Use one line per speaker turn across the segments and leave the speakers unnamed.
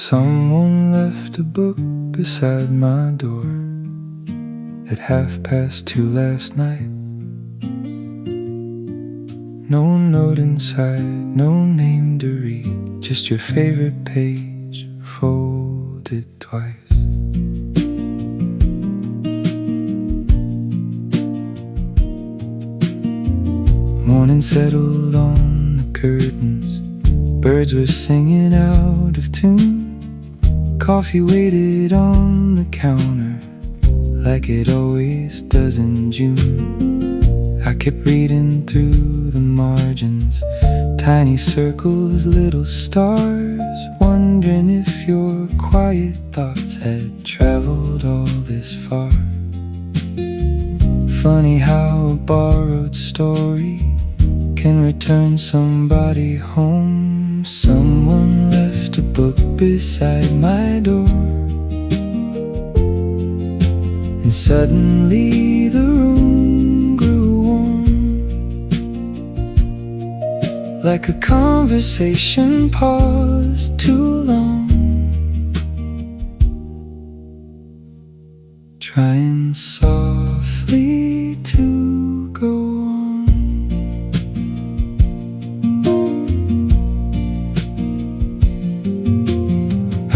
Someone left a book beside my door at 2:30 last night. No note inside, no name to read, just your favorite page folded twice. Morning settled on the curtains, birds were singing out of tune. Coffee waited on the counter like it always does in June. I kept reading through the margins, tiny circles, little stars, wondering if your quiet thoughts had traveled all this far. Funny how a borrowed story can return somebody home. Someone left a book beside my door, and suddenly the room grew warm, like a conversation paused too long, trying softly to go on.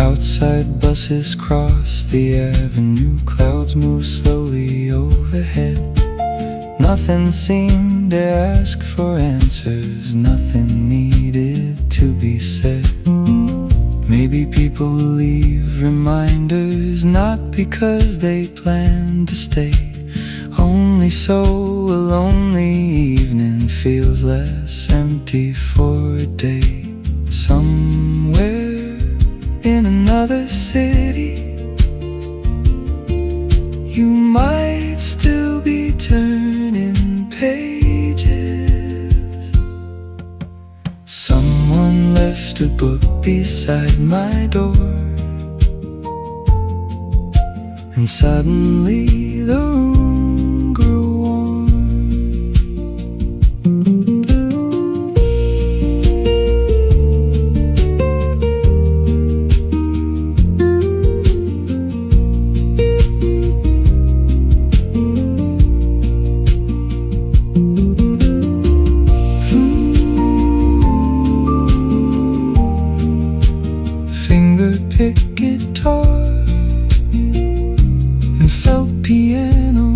Outside, buses cross the avenue, clouds move slowly overhead. Nothing seemed to ask for answers, nothing needed to be said. Maybe people leave reminders, not because they plan to stay, only so a lonely evening feels less empty for a day. Somewhere in another city, you might still be turning pages. Someone left a book beside my door, and suddenly the room grew warm. Pick guitar and felt piano,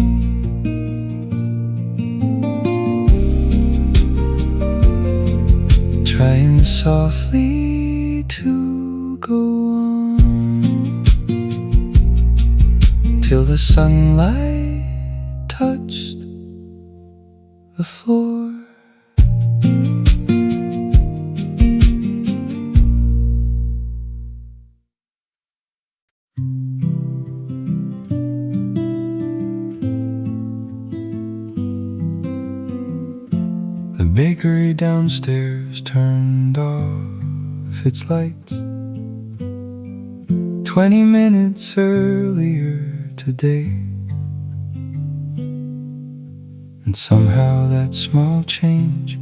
trying softly to go on, till the sunlight touched the floor. The bakery downstairs turned off its lights 20 minutes earlier today, and somehow that small change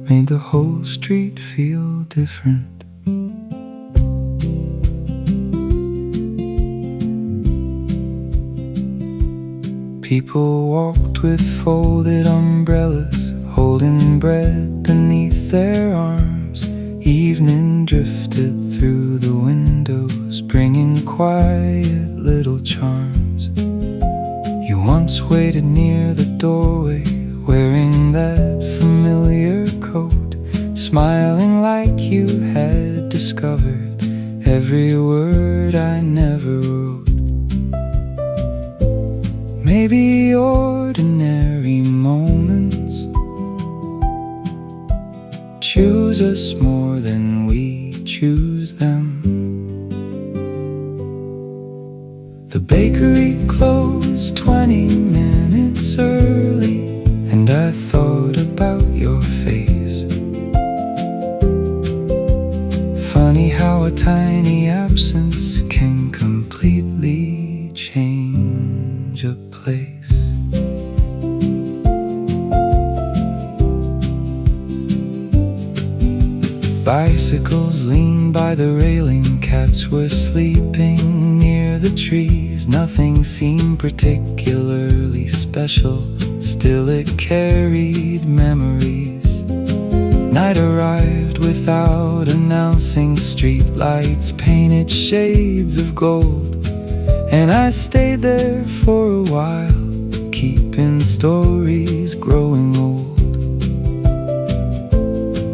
made the whole street feel different. People walked with folded umbrellas, holding bread beneath their arms. Evening drifted through the windows, bringing quiet little charms. You once waited near the doorway, wearing that familiar coat, smiling like you had discovered every word I never wrote. Maybe ordinary moments choose us more than we choose them. The bakery closed 20 minutes early, and I thought about your face. Funny how a tiny absence can completely change a place. Bicycles lean by the railing, cats Birds were sleeping near the trees. Nothing seemed particularly special, still it carried memories. Night arrived without announcing. Street lights painted shades of gold, and I stayed there for a while, keeping stories growing old.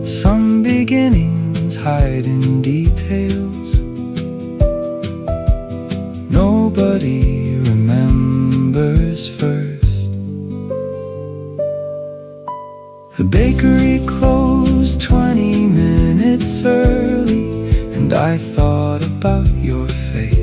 Some beginnings hide in details nobody remembers first. The bakery closed 20 minutes early, and I thought about your face.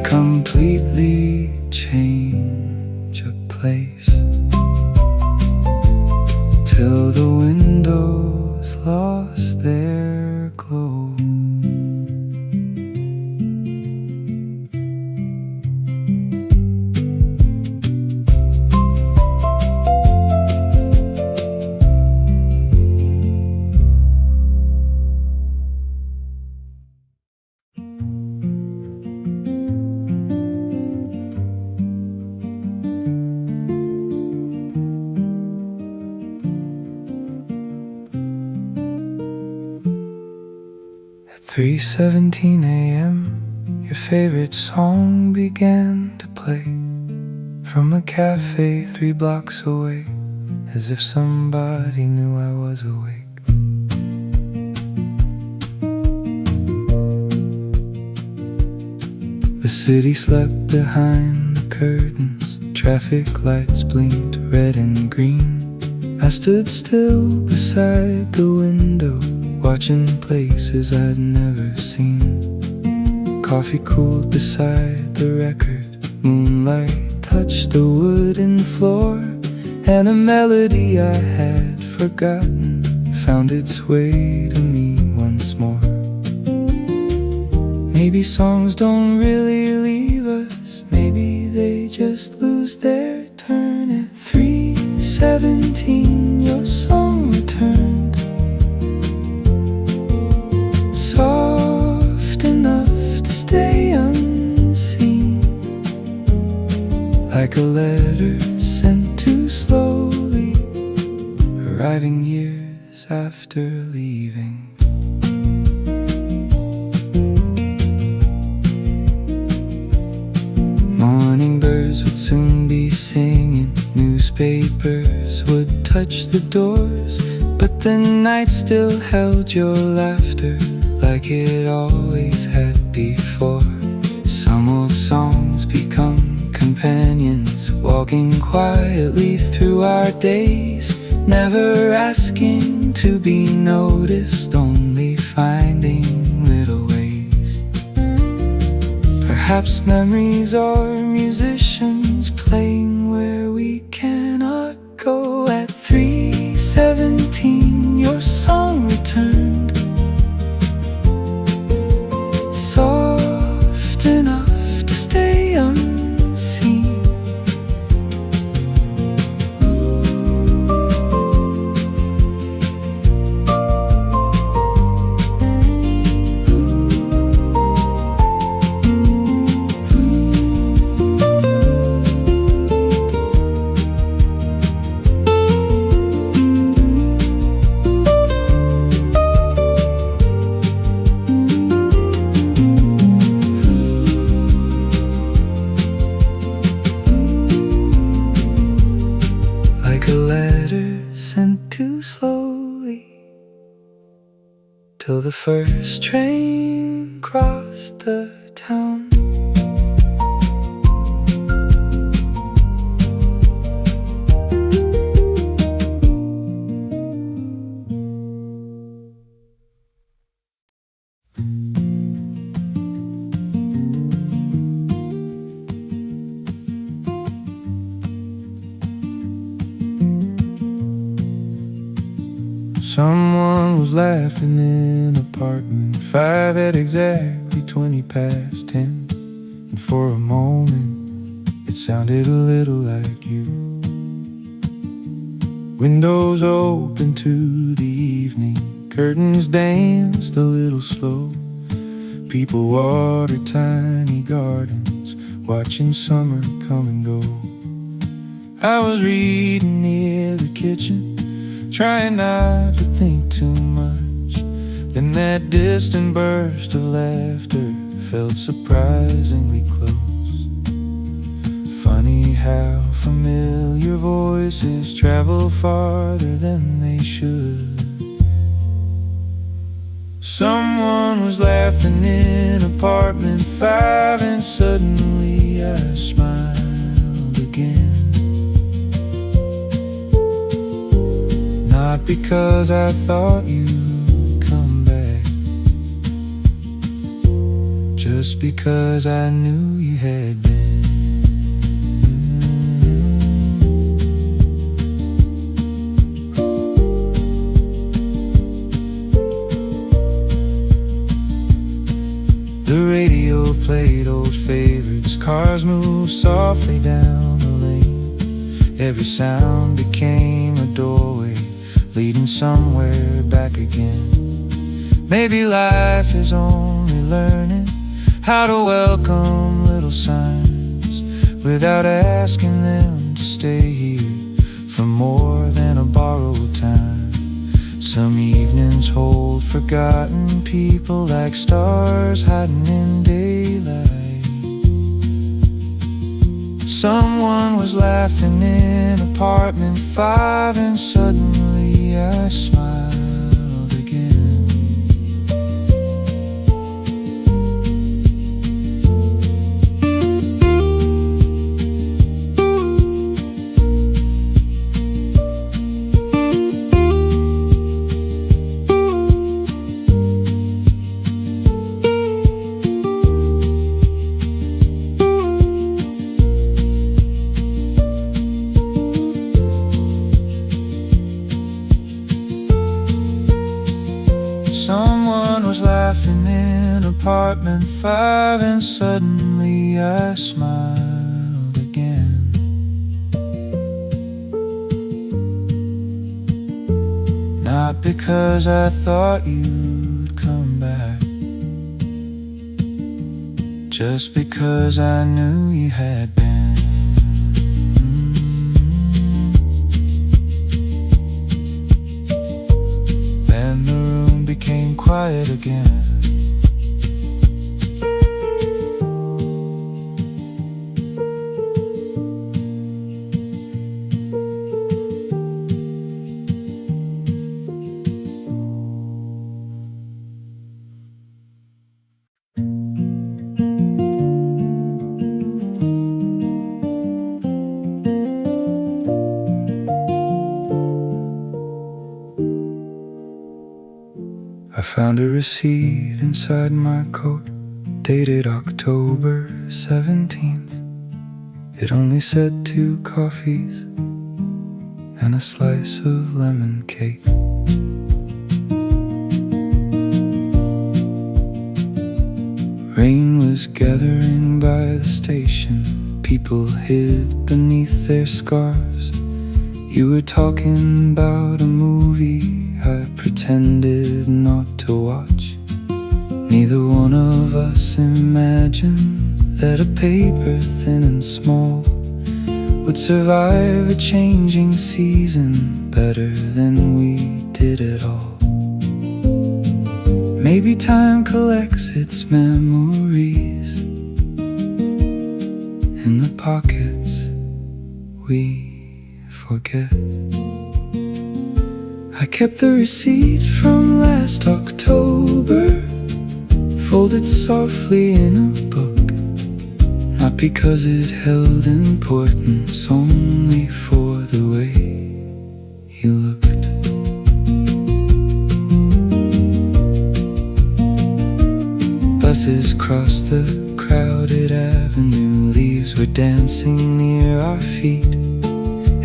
Completely change a place till the windows lost their glow. At 3:17 a.m. your favorite song began to play from a cafe 3 blocks away, as if somebody knew I was awake. The city slept behind the curtains. Traffic lights blinked red and green. I stood still beside the window, watching places I'd never seen. Coffee cooled beside the record. Moonlight touched the wooden floor, and a melody I had forgotten found its way to me once more. Maybe songs don't really leave us, maybe they just lose their turn. At 3:17 your song returned, soft enough to stay unseen, like a letter sent too slowly, arriving years after leaving. Morning birds would soon be singing, newspapers would touch the doors, but the night still held your laughter like it always had before. Some old songs become companions, walking quietly through our days, never asking to be noticed, only finding little ways. Perhaps memories are musicians playing where we cannot go. At 3:17 your song returned, soft enough to stay unseen. Till the first train crossed the town. Someone was laughing in apartment 5 at exactly 20 past 10. And for a moment it sounded a little like you. Windows open to the evening, curtains danced a little slow. People watered tiny gardens, watching summer come and go. I was reading near the kitchen, trying not to think too much. Then that distant burst of laughter felt surprisingly close. Funny how familiar voices travel farther than they should. Someone was laughing in apartment 5, and suddenly I smiled again. Not because I thought you'd come back, just because I knew you had been. The radio played old favorites, cars moved softly down the lane. Every sound became a doorway, leading somewhere back again. Maybe life is only learning how to welcome little signs without asking them to stay here for more than a borrowed time. Some evenings hold forgotten people like stars hiding in daylight. Someone was laughing in apartment 5, and suddenly I smiled again. Someone was laughing in apartment 5, and suddenly I smiled again. Not because I thought you'd come back, just because I knew you had been. Then the room became quiet again. I found a receipt inside my coat, dated October 17th. It only said 2 coffees and a slice of lemon cake. Rain was gathering by the station. People hid beneath their scarves. You were talking about a movie I pretended not to watch. Neither one of us imagined that a paper thin and small would survive a changing season better than we did at all. Maybe time collects its memories in the pockets we forget. I kept the receipt from last October, folded softly in a book, not because it held importance, only for the way you looked. Buses crossed the crowded avenue, leaves were dancing near our feet.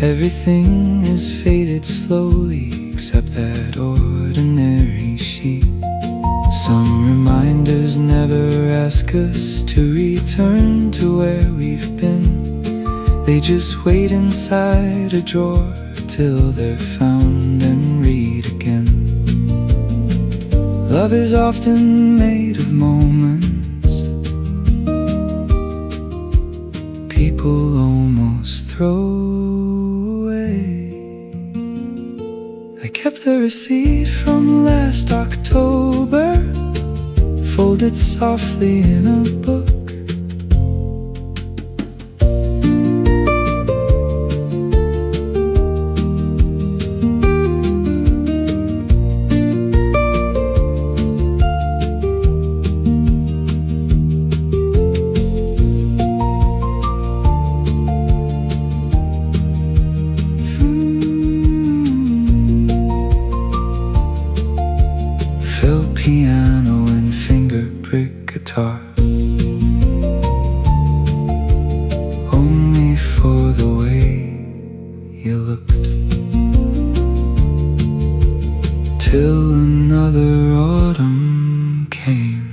Everything has faded slowly except that ordinary sheet. Some reminders never ask us to return to where we've been. They just wait inside a drawer till they're found and read again. Love is often made of moments people almost throw away. I kept the receipt from last October, folded softly in a book. Piano and finger brick guitar, only for the way you looked, till another autumn came.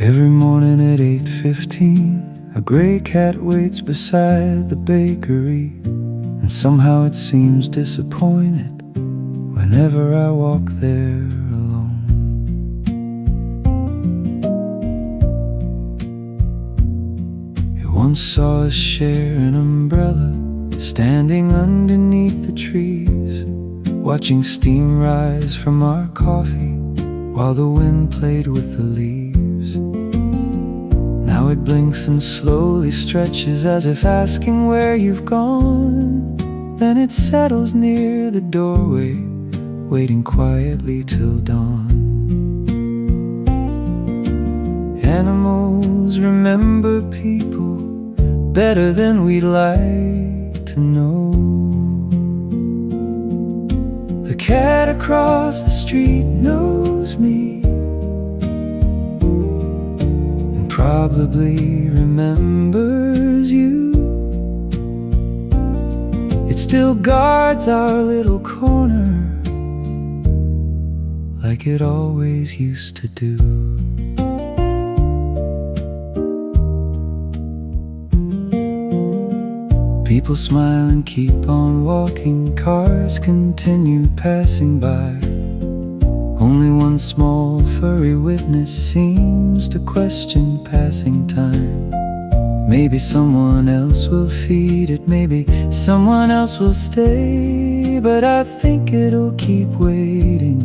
Every morning at 8:15, a gray cat waits beside the bakery, and somehow it seems disappointed whenever I walk there alone. It once saw us share an umbrella, standing underneath the trees, watching steam rise from our coffee while the wind played with the leaves. Now it blinks and slowly stretches as if asking where you've gone. Then it settles near the doorway, waiting quietly till dawn. Animals remember people better than we'd like to know. The cat across the street knows me, probably remembers you. It still guards our little corner like it always used to do. People smile and keep on walking, cars continue passing by. Only one small furry witness seems to question passing time. Maybe someone else will feed it, maybe someone else will stay, but I think it'll keep waiting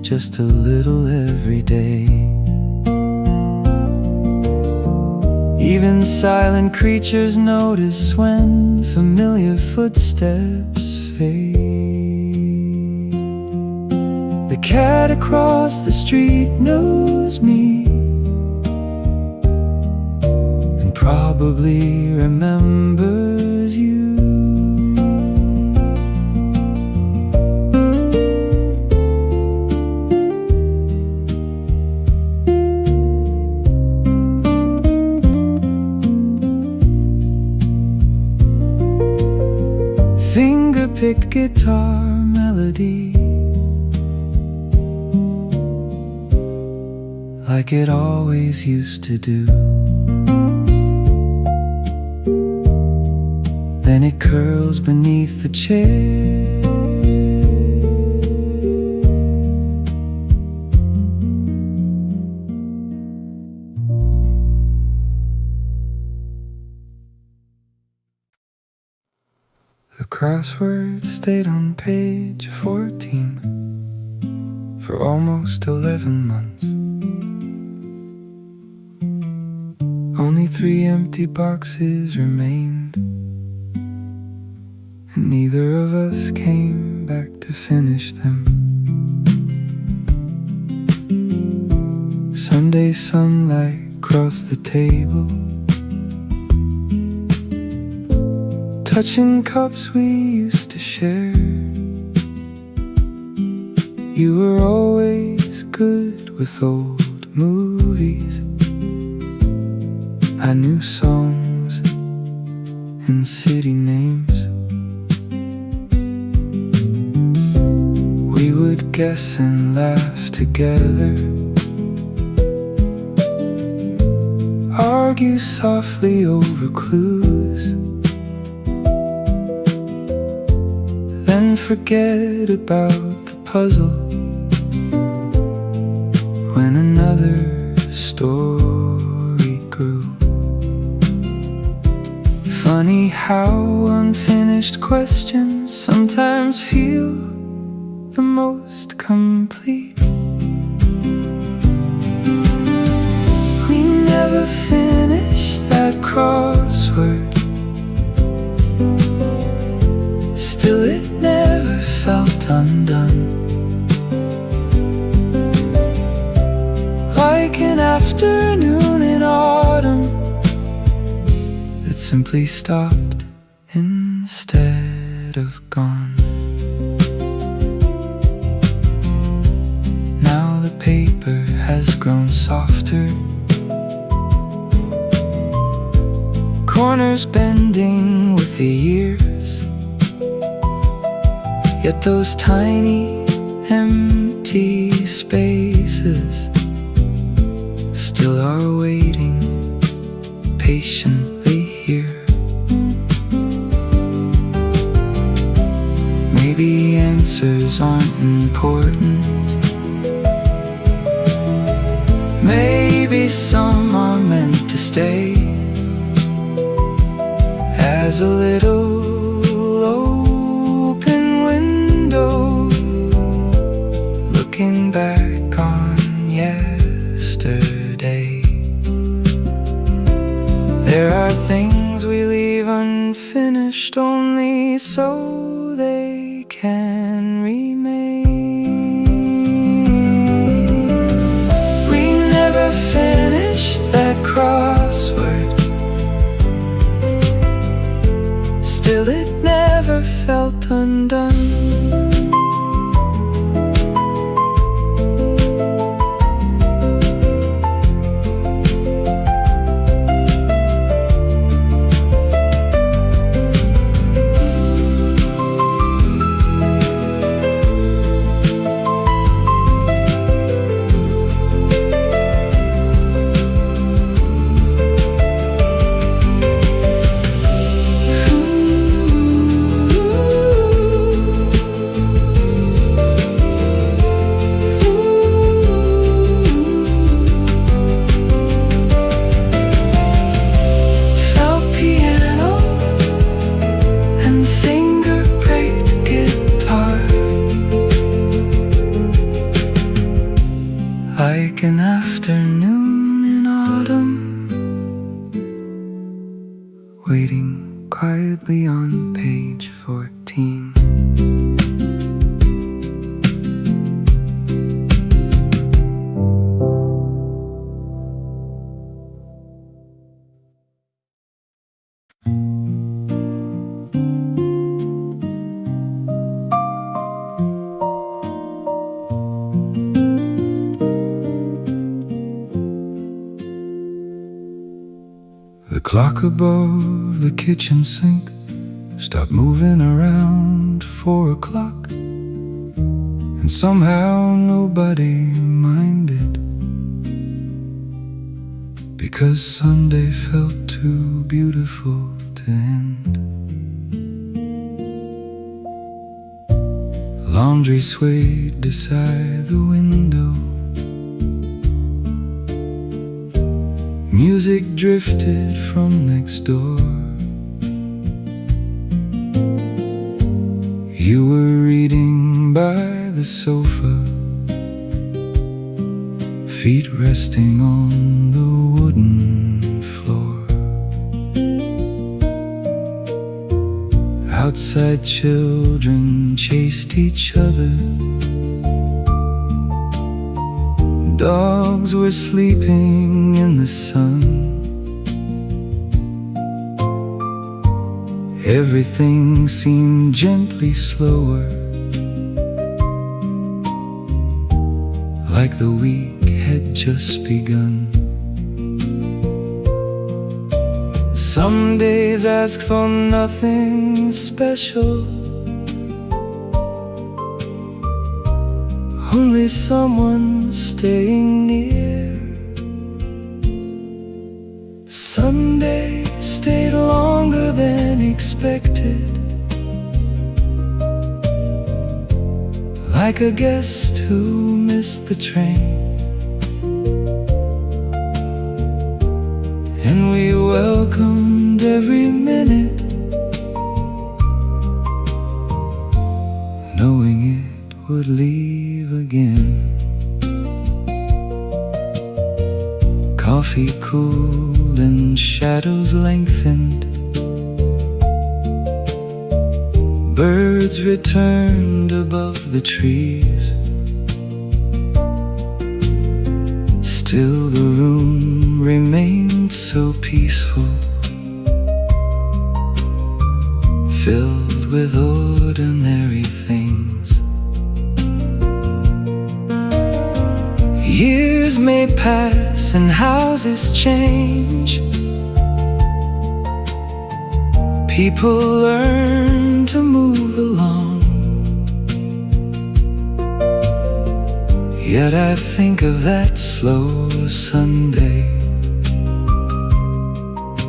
just a little every day. Even silent creatures notice when familiar footsteps fade. The cat across the street knows me, and probably remembers you. Finger-picked guitar melody, like it always used to do. Then it curls beneath the chair, the crossword stayed on page 14 for almost 11 months. Only 3 empty boxes remained, and neither of us came back to finish them. Sunday sunlight crossed the table, touching cups we used to share. You were always good with old movies. I knew songs and city names. We would guess and laugh together, argue softly over clues, then forget about the puzzle when another story grew. Funny how unfinished questions sometimes feel the most complete. We never finished that crossword, still it never felt undone. Like an afternoon in autumn that simply stopped instead of gone. Now the paper has grown softer, corners bending with the years, yet those tiny empty spaces still are waiting patiently here. Maybe answers aren't important, maybe some are meant to stay as a little open window looking back on yesterday. There are things we leave unfinished only so they can remain. We never finished that crossword, still it never felt undone. Like an afternoon in autumn, waiting quietly on page 14. The clock above the kitchen sink stopped moving around 4 o'clock, and somehow nobody minded, because Sunday felt too beautiful to end. Laundry swayed beside the window, music drifted from next door. You were reading by the sofa, feet resting on the wooden floor. Outside children chased each other, dogs were sleeping in the sun. Everything seemed gently slower, like the week had just begun. Some days ask for nothing special, only someone staying near. Sunday stayed longer than expected, like a guest who missed the train. And we welcomed every minute, knowing it would leave again. Coffee cooled and shadows lengthened. Birds returned above the trees. Still the room remained so peaceful, filled with ordinary things. Years may pass and houses change. People learn to move along. Yet I think of that slow Sunday,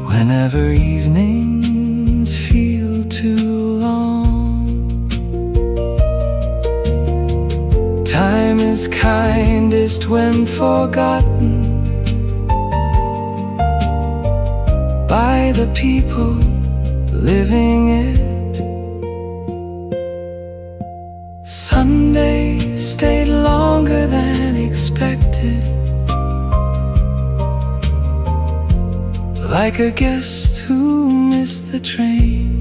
whenever evenings feel too long. Time is kindest when forgotten by the people living it. Sunday stayed longer than expected, like a guest who missed the train.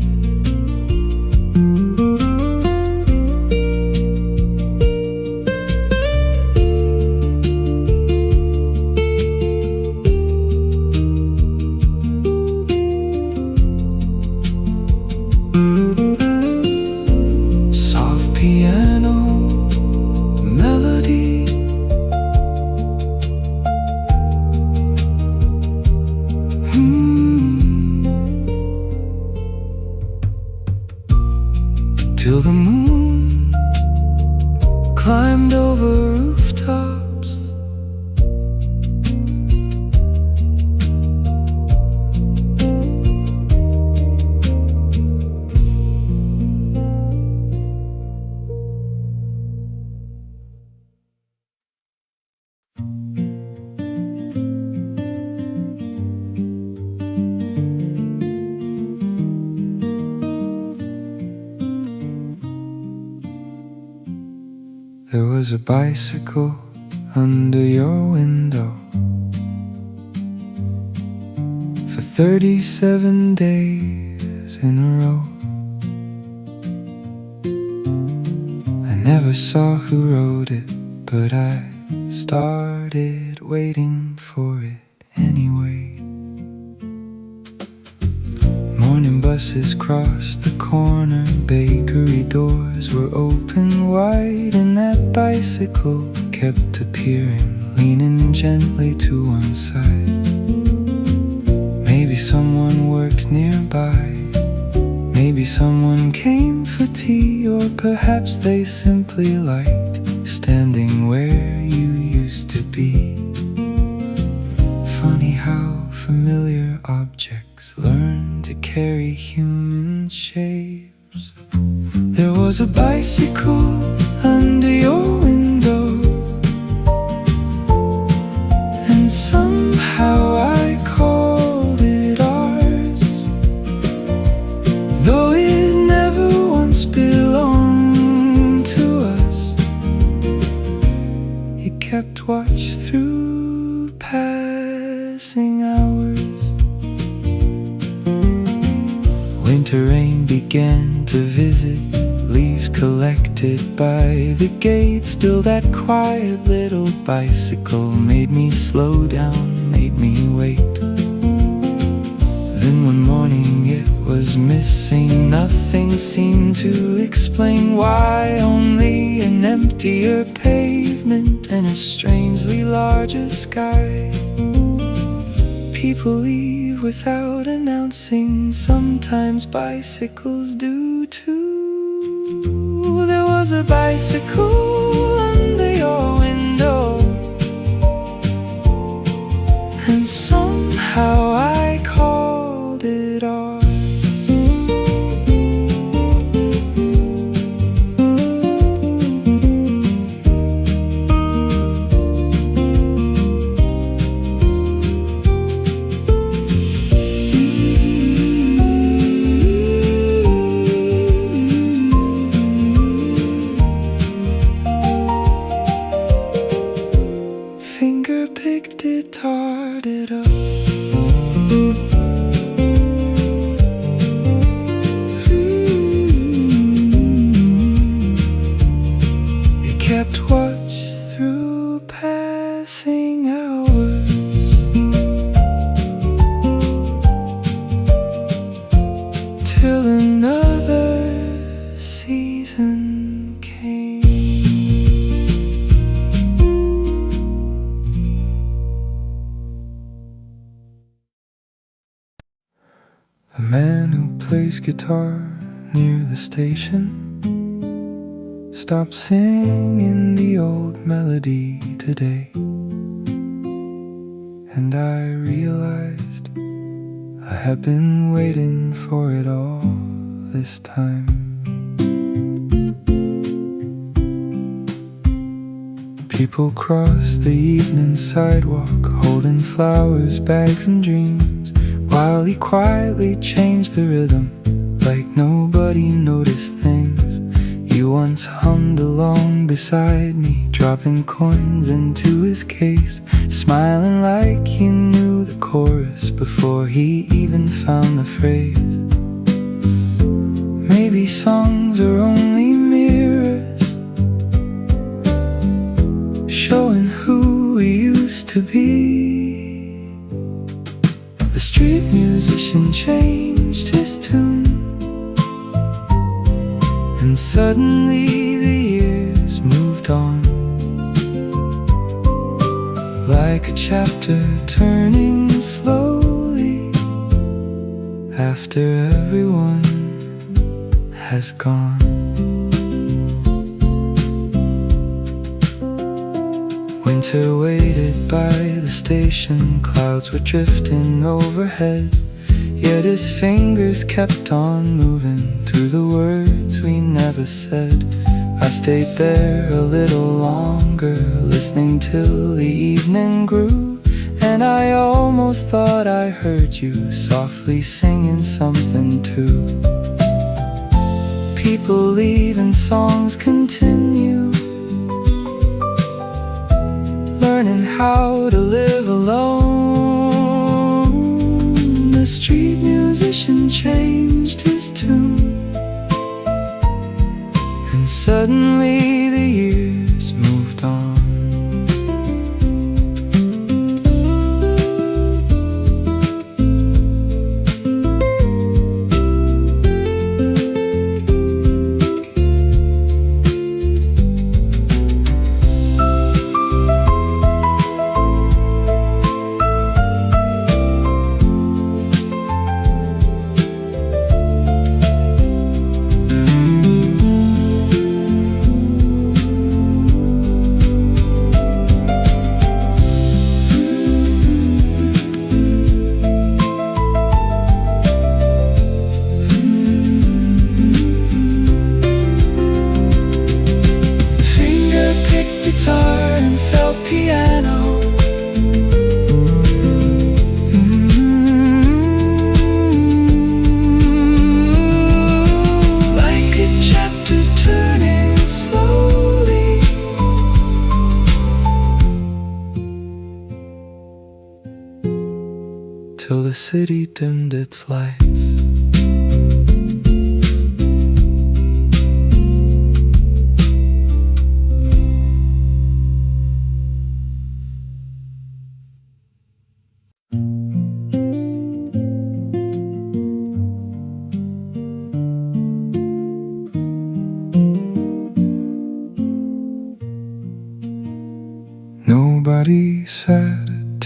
Soft piano melody, till the moon climbed over rooftops. There was a bicycle under your window for 37 days in a row. I never saw who rode it, but I started waiting for it anyway. Morning buses crossed the corner, bakery doors were open wide, and that bicycle kept appearing, leaning gently to one side. Maybe someone worked nearby, maybe someone came for tea, or perhaps they simply liked standing where you used to be. Funny how familiar objects learn to carry human shapes. There was a bicycle under your window, and somehow I called it ours, though it never once belonged to us. It kept watch through passing hours. Winter rain began to visit, leaves collected by the gate. Still that quiet little bicycle made me slow down, made me wait. Then one morning it was missing. Nothing seemed to explain why. Only an emptier pavement and a strangely larger sky. People leave without announcing. Sometimes bicycles do too. There was a bicycle under your window, and somehow I called it ours. Finger picked it, tarred it up. It kept watch through passing hours, till another season came. The man who plays guitar near the station stopped singing the old melody today, and I realized I had been waiting for it all this time. People cross the evening sidewalk, holding flowers, bags and dreams, while he quietly changed the rhythm like nobody noticed things. He once hummed along beside me, dropping coins into his case, smiling like he knew the chorus before he even found the phrase. Maybe songs are only mirrors, showing who we used to be. The street musician changed his tune, and suddenly the years moved on, like a chapter turning slowly after everyone has gone. Winter waited by the station, clouds were drifting overhead, yet his fingers kept on moving through the words we never said. I stayed there a little longer, listening till the evening grew, and I almost thought I heard you softly singing something too. People leave and songs continue, learning how to live alone. The street musician changed his tune, and suddenly the years moved on. Till the city dimmed its lights.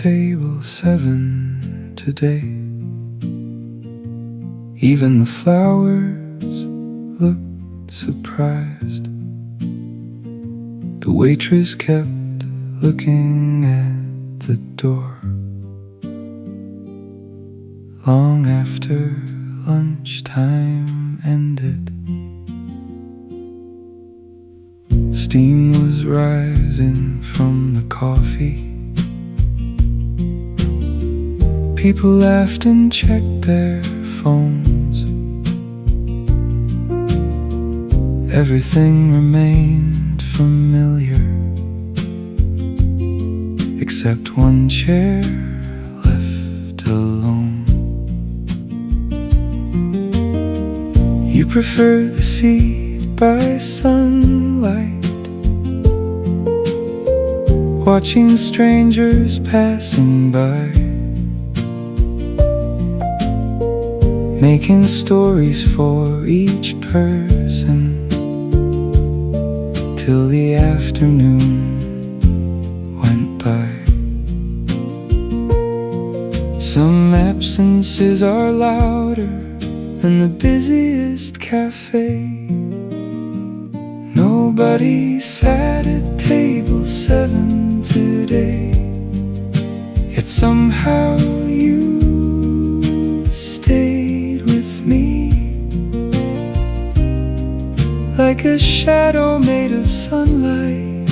table 7 today. Even the flowers looked surprised. The waitress kept looking at the door. Long after lunchtime ended, steam was rising from the coffee. People laughed and checked their phones. Everything remained familiar, except one chair left alone. You prefer the seat by sunlight, watching strangers passing by, making stories for each person, till the afternoon went by. Some absences are louder than the busiest cafe. Nobody sat at table 7 today, yet somehow you stayed with me, like a shadow made of sunlight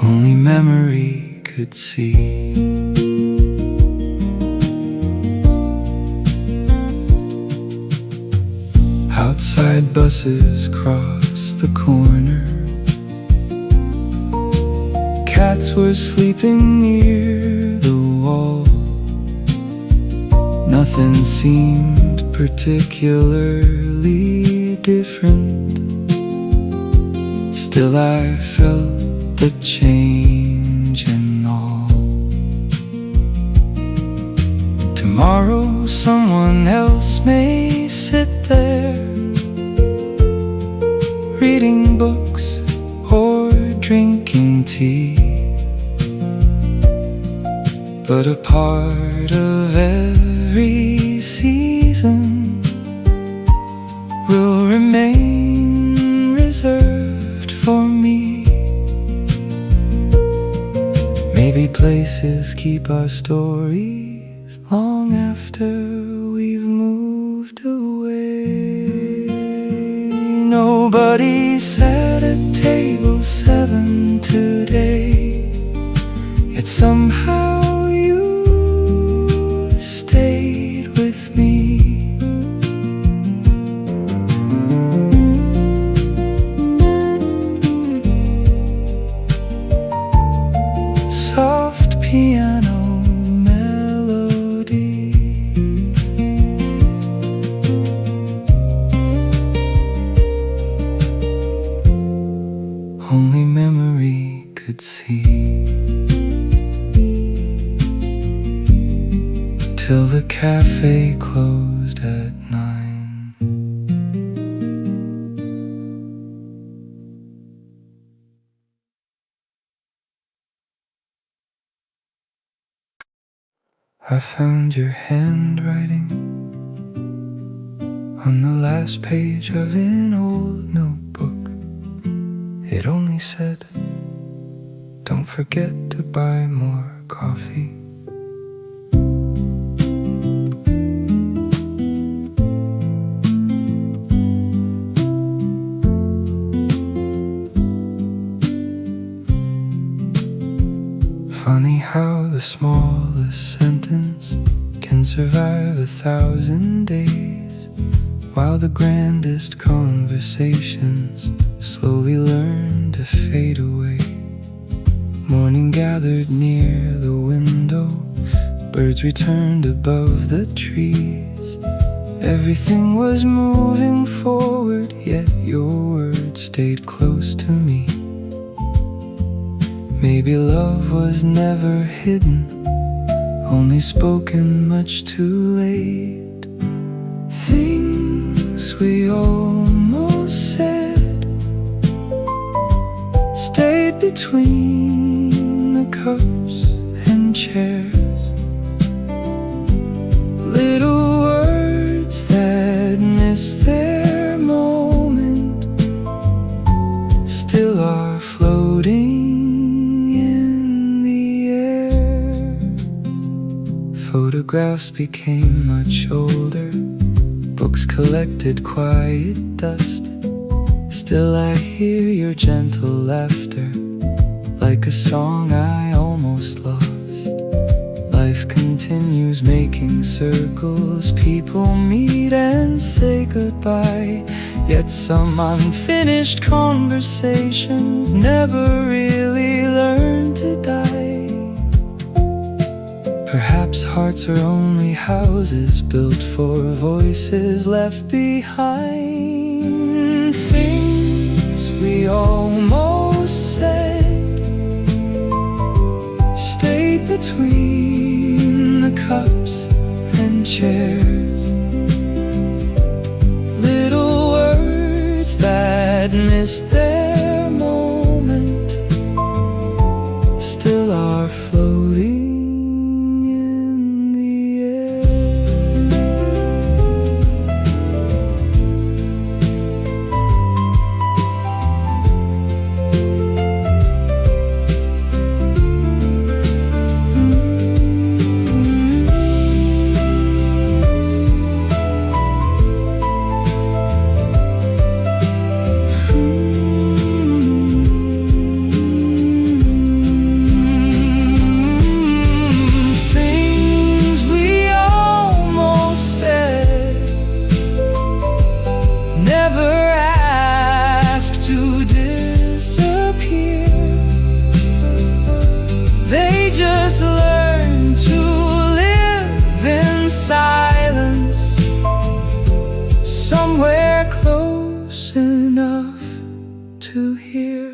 only memory could see. Outside buses crossed the corner. Cats were sleeping near the wall. Nothing seemed particularly different. Still I felt the change and all. Tomorrow someone else may sit there, reading books or drinking tea, but a part of every season will remain reserved for me. Maybe places keep our stories long after we've moved away. Nobody sat at table 7 today, yet somehow you stayed with me. Soft piano melody, only memory could see, till the cafe closed at 9. I found your handwriting on the last page of an old notebook. It only said, "Don't forget to buy more coffee." Funny how the smallest sentence can survive 1,000 days, while the grandest conversations slowly learn to fade away. Morning gathered near the window, birds returned above the trees. Everything was moving forward, yet your words stayed close to me. Maybe love was never hidden, only spoken much too late. Things we almost said stayed between the cups and chairs. Little words that miss their moment still are floating in the air. Photographs became much older, books collected quiet dust. Still I hear your gentle laughter, like a song I almost lost. Life continues making circles, people meet and say goodbye, yet some unfinished conversations never really learn to die. Perhaps hearts are only houses built for voices left behind. Things we almost said stayed between the cups and chairs. Little words that missed their moment still are floating in the somewhere close enough to hear.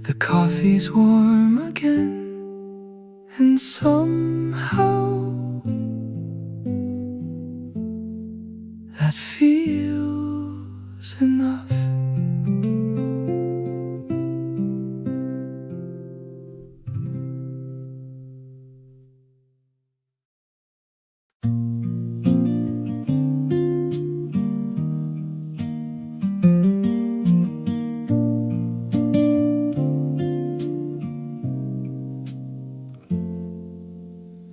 The coffee's warm again, and somehow that feels enough.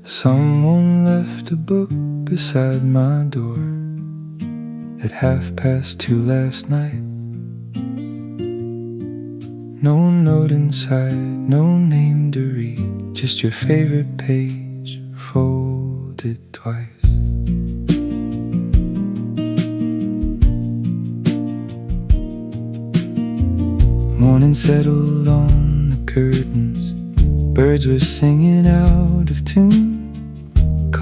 Someone left a book beside my door at 2:30 last night. No note inside, no name to read, just your favorite page folded twice. Morning settled on the curtains, birds were singing out of tune.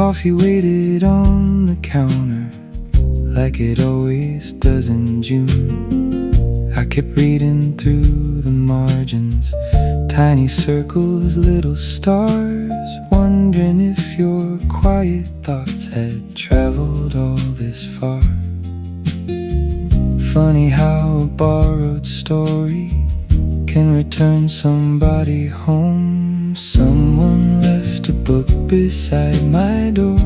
Coffee waited on the counter like it always does in June. I kept reading through the margins, tiny circles, little stars, wondering if your quiet thoughts had traveled all this far. Funny how a borrowed story can return somebody home. Someone left a book beside my door,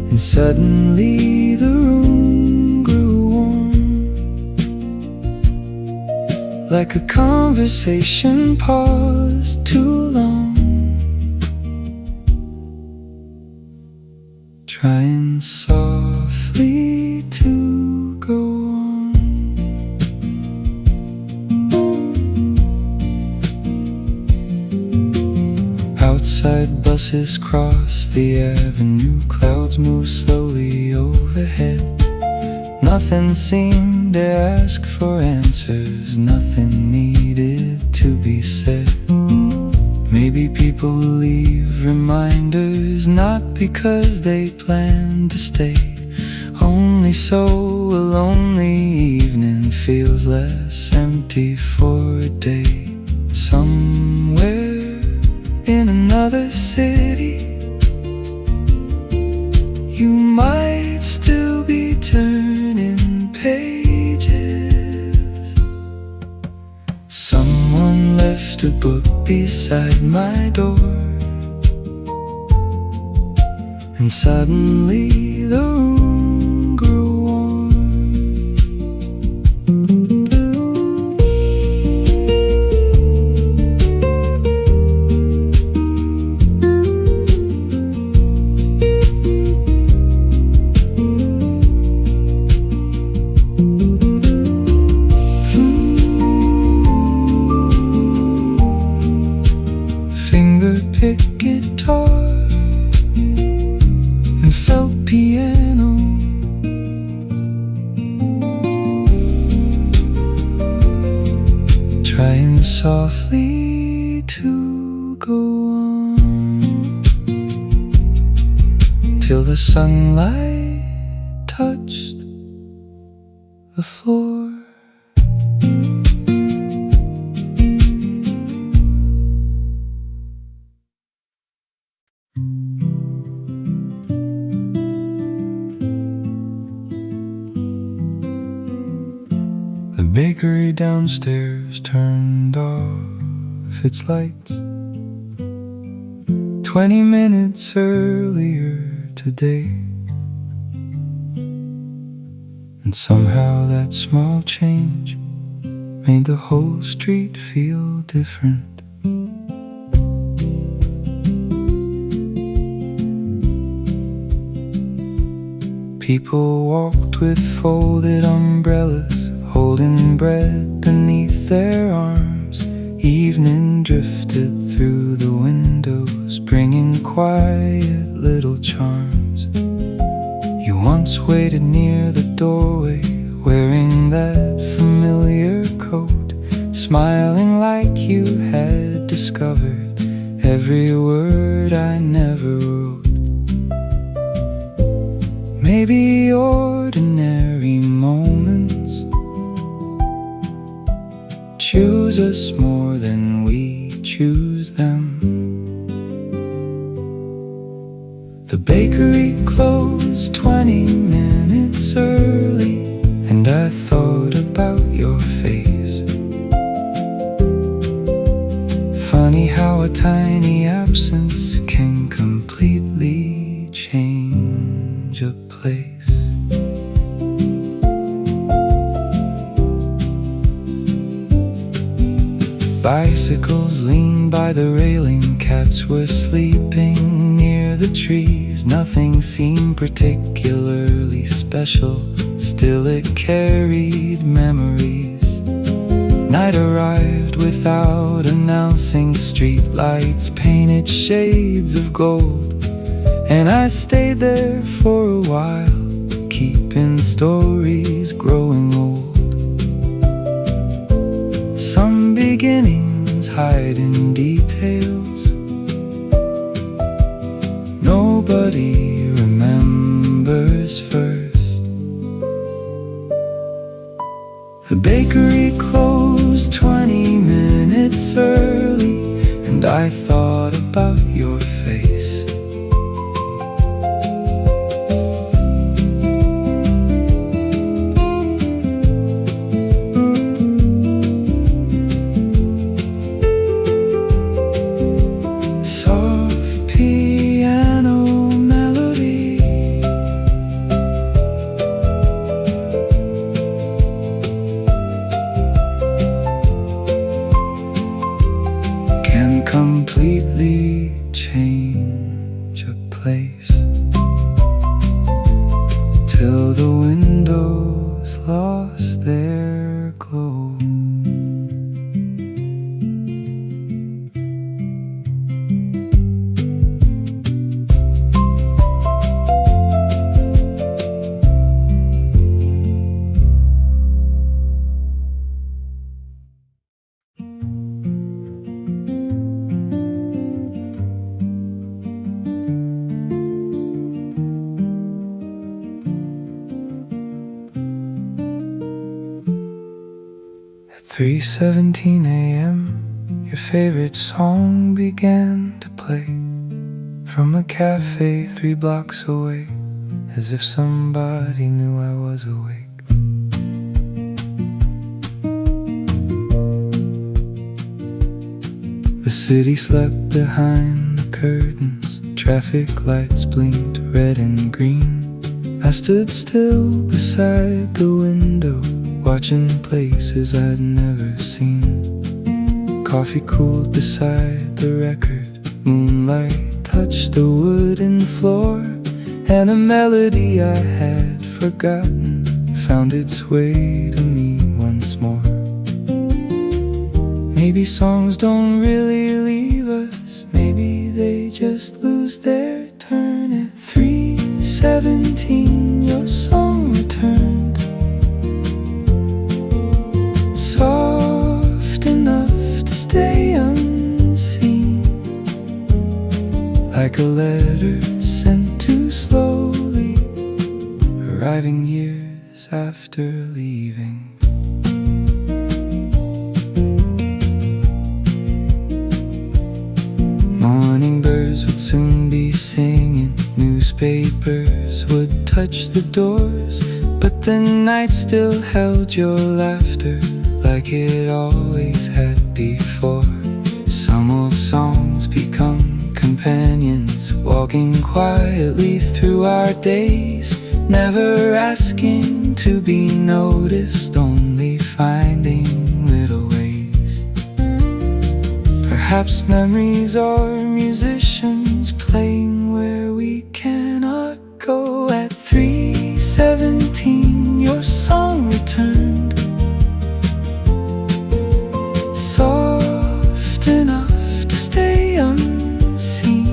and suddenly the room grew warm, like a conversation paused too long, trying softly to go on. Outside buses cross the avenue, clouds move slowly overhead. Nothing seemed to ask for answers, nothing needed to be said. Maybe people leave reminders, not because they plan to stay, only so a lonely evening feels less empty for a day. Somewhere in another city, you might still be turning pages, Someone left a book beside my door, and suddenly the room grew warm. Pick guitar and felt piano, trying softly to go on till the sunlight touched the floor. The bakery downstairs turned off its lights 20 minutes earlier today, and somehow that small change made the whole street feel different. People walked with folded umbrellas, holding bread beneath their arms. Evening drifted through the windows, bringing quiet little charms. You once waited near the doorway, wearing that familiar coat, smiling like you had discovered every word I never wrote. Maybe ordinary moments choose us more than we choose them. The bakery closed 20 minutes early, and I thought about your face. Funny how a tiny absence can completely change a place. Bicycles leaned by the railing, cats were sleeping near the trees. Nothing seemed particularly special, still it carried memories. Night arrived without announcing, street lights painted shades of gold, and I stayed there for a while, keeping stories growing old. Some beginnings hide in details nobody remembers first. The bakery closed 20 minutes early, and I thought about your face. Completely change a place till the windows lost their glow. At 3:17 a.m. your favorite song began to play from a cafe 3 blocks away, as if somebody knew I was awake. The city slept behind the curtains. Traffic lights blinked red and green. I stood still beside the window, watching places I'd never seen. Coffee cooled beside the record. Moonlight touched the wooden floor, and a melody I had forgotten found its way to me once more. Maybe songs don't really leave us, maybe they just lose their turn. At 3:17 your song returned, soft enough to stay unseen, like a letter sent too slowly, arriving years after leaving. Morning birds would soon be singing, newspapers would touch the doors, but the night still held your laughter like it always had before. Some old songs become companions, walking quietly through our days, never asking to be noticed, only finding little ways. Perhaps memories are musicians playing where we cannot go. At 3:17 your song returned, soft enough to stay unseen.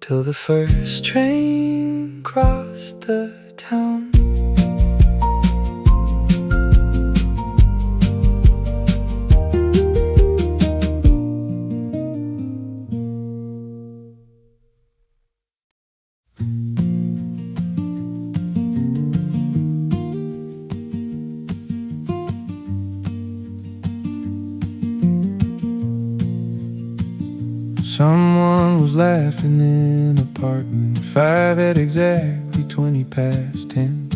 Till the first train crossed the town.
Someone was laughing in apartment 5 at exactly 20 past 10.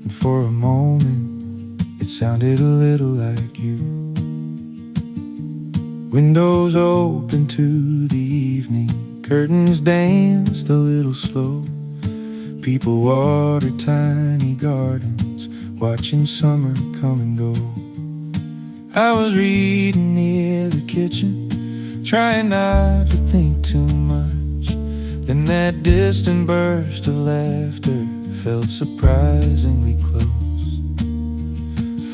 And for a moment it sounded a little like you. Windows open to the evening, curtains danced a little slow. People watered tiny gardens, watching summer come and go. I was reading near the kitchen, trying not to think too much. Then that distant burst of laughter felt surprisingly close.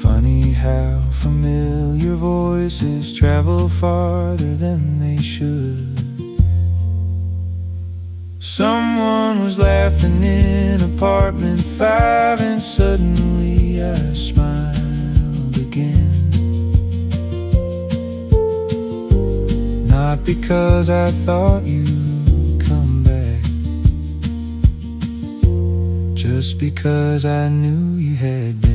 Funny how familiar voices travel farther than they should. Someone was laughing in apartment 5, and suddenly I smiled again. Not because I thought you'd come back, just because I knew you had been.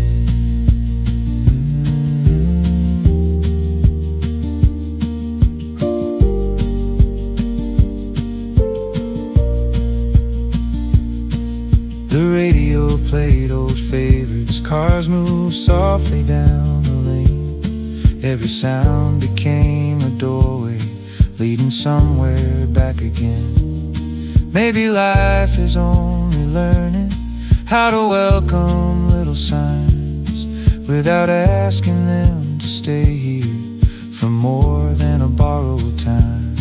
The radio played old favorites, cars moved softly down the lane. Every sound became a doorway leading somewhere back again. Maybe life is only learning how to welcome little signs without asking them to stay here for more than a borrowed time.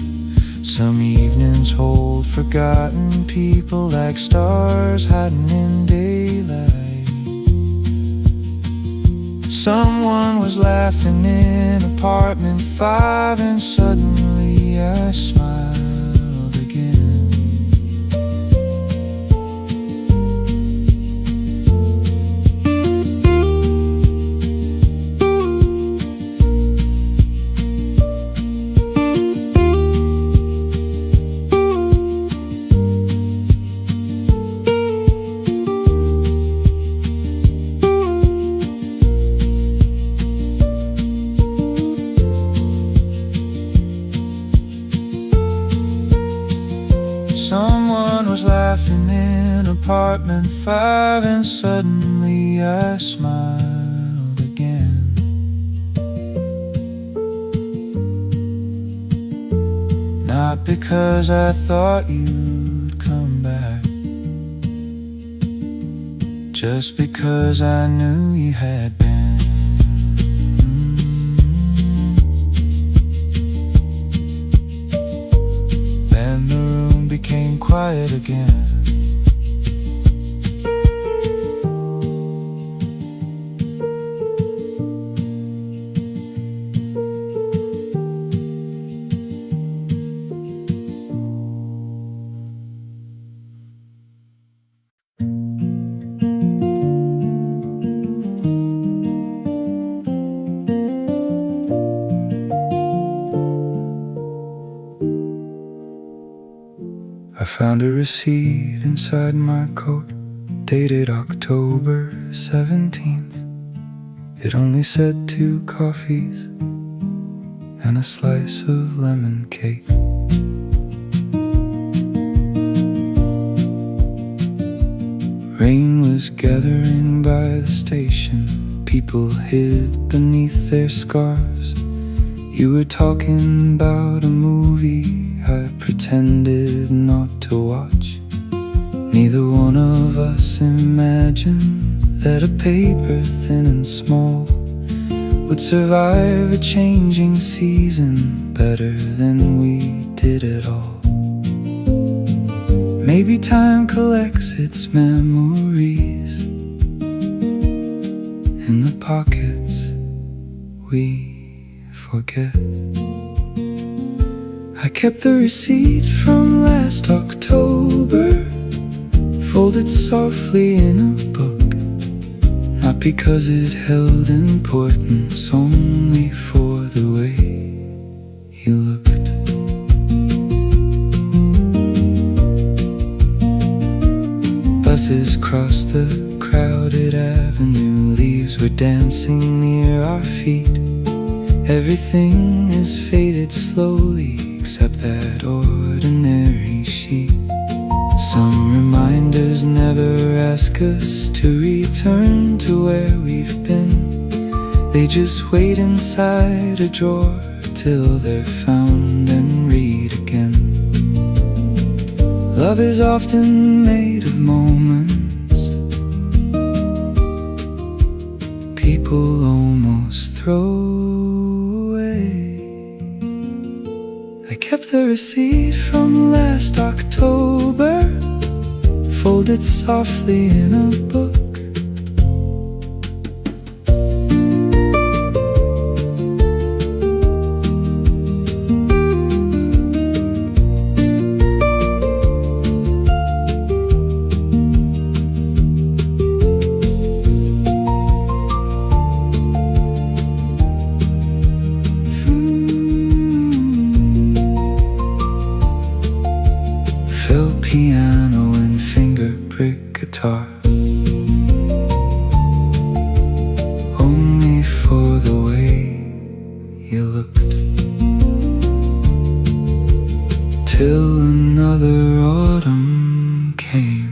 Some evenings hold forgotten people like stars hiding in daylight. Someone was laughing in apartment 5, and suddenly I smiled again. alive, and suddenly I smiled again. Not because I thought you'd come back, just because I knew you had been. Then the room became quiet again.
I found a receipt inside my coat, dated October 17th. It only said 2 coffees and a slice of lemon cake. Rain was gathering by the station. People hid beneath their scarves. You were talking about a movie I pretended not to watch. Neither one of us imagined that a paper thin and small would survive a changing season better than we did at all. Maybe time collects its memories in the pockets we forget. I kept the receipt from last October, folded softly in a book, not because it held importance, only for the way you looked. Buses crossed the crowded avenue, leaves were dancing near our feet. Everything is faded slowly except that ordinary sheet. Some reminders never ask us to return to where we've been. They just wait inside a drawer till they're found and read again. Love is often made of moments people almost throw. I kept the receipt from last October, folded softly in a book. Piano and finger brick guitar, only for the way you looked. Till another autumn came.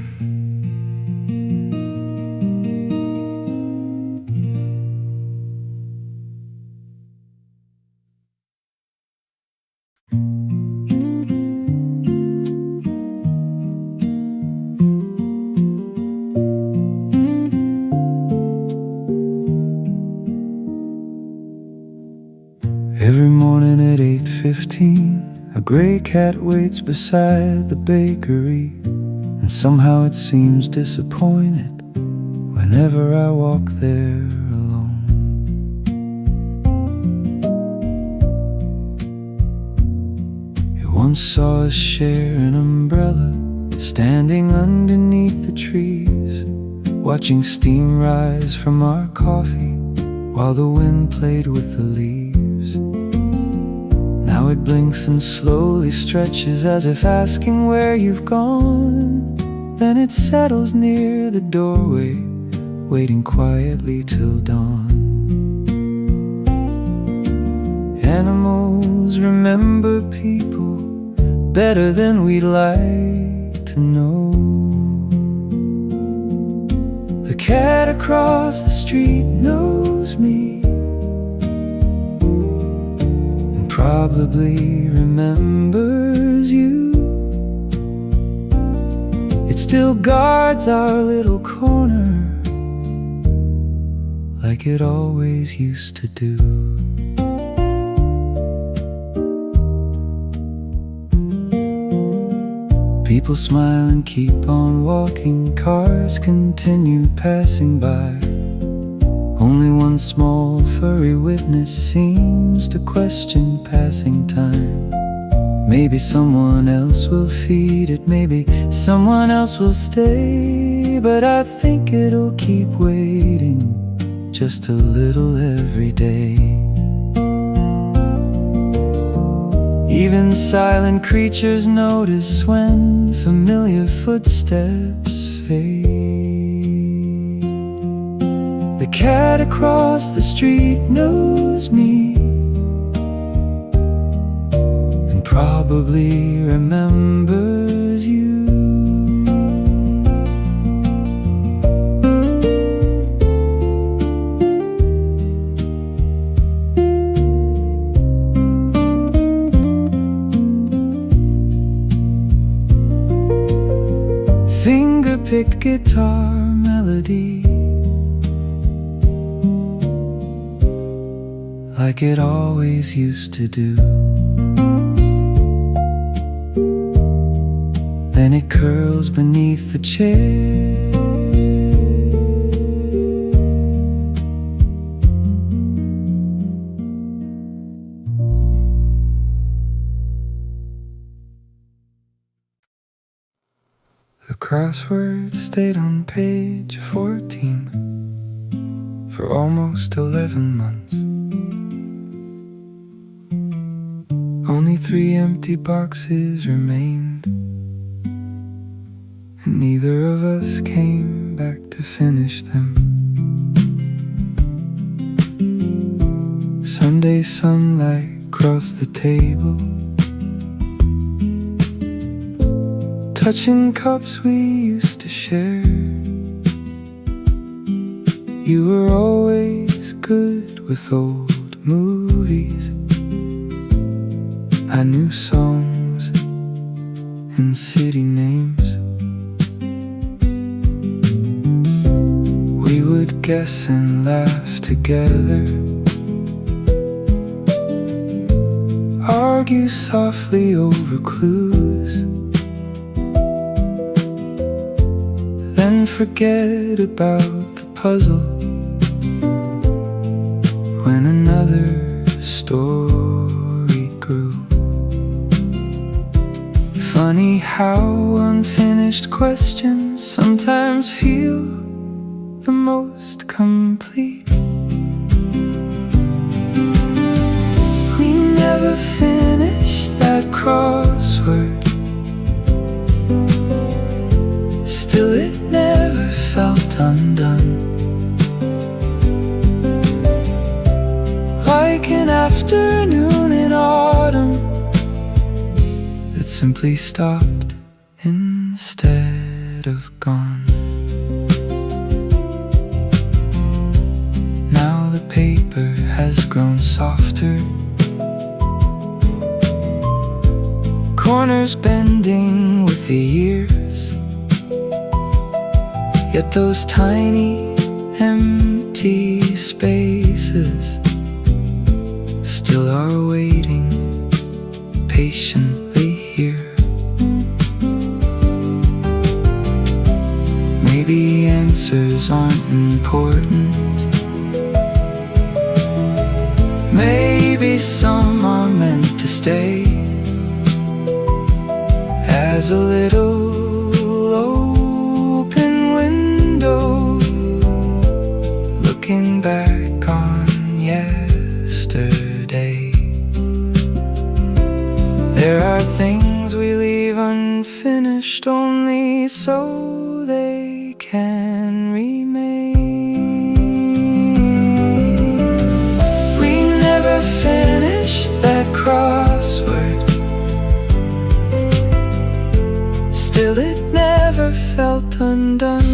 Every morning at 8:15, a gray cat waits beside the bakery, and somehow it seems disappointed whenever I walk there alone. It once saw us share an umbrella, standing underneath the trees, watching steam rise from our coffee while the wind played with the leaves. Now it blinks and slowly stretches as if asking where you've gone. Then it settles near the doorway, waiting quietly till dawn. Animals remember people better than we'd like to know. The cat across the street knows me and probably remembers you. It still guards our little corner like it always used to do. People smile and keep on walking, cars continue passing by. Only one small furry witness seems to question passing time. Maybe someone else will feed it, maybe someone else will stay, but I think it'll keep waiting just a little every day. Even silent creatures notice when familiar footsteps fade. The cat across the street knows me and probably remembers you. Finger-picked guitar melody, like it always used to do. Then it curls beneath the chair. The crossword stayed on page 14 for almost 11 months. Only 3 empty boxes remained, and neither of us came back to finish them. Sunday sunlight crossed the table, touching cups we used to share. You were always good with old movies. I knew songs and city names. We would guess and laugh together, argue softly over clues, then forget about the puzzle when another story grew. Funny how unfinished questions sometimes feel the most complete. We never finished that crossword, still it never felt undone. Like an afternoon in autumn that simply stopped instead of gone. Now the paper has grown softer, corners bending with the years, yet those tiny empty spaces still are waiting patiently here. Maybe answers aren't important, maybe some are meant to stay as a little open window looking back on yesterday. There are things we leave unfinished only so they can remain. We never finished that crossword, still it never felt undone.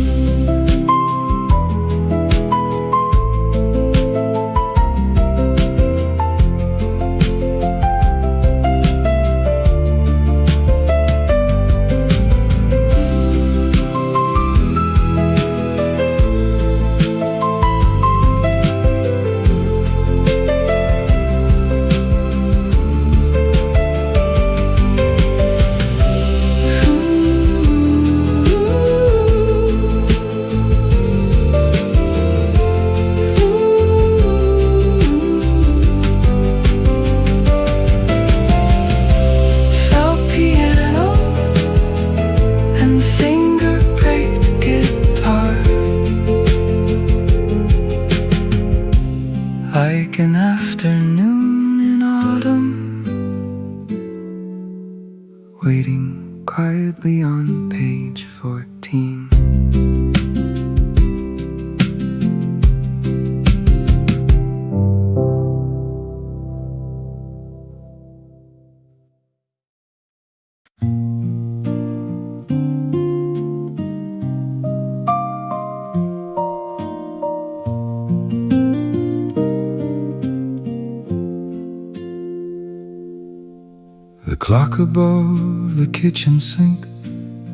clock above the kitchen sink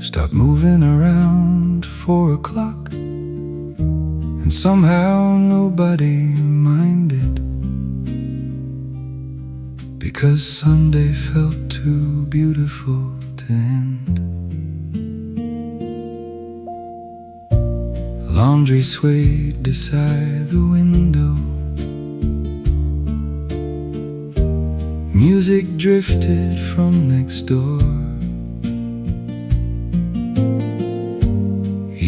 stopped moving around 4 o'clock, and somehow nobody minded, because Sunday felt too beautiful to end. Laundry swayed beside the window, music drifted from next door.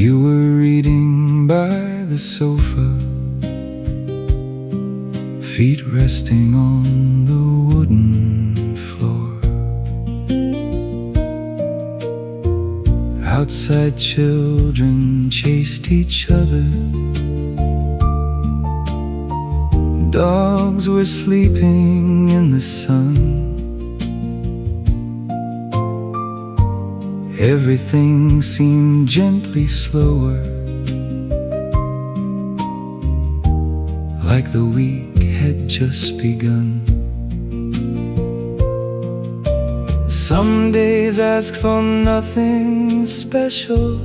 You were reading by the sofa, feet resting on the wooden floor. Outside children chased each other, dogs were sleeping in the sun. Everything seemed gently slower, like the week had just begun. Some days ask for nothing special,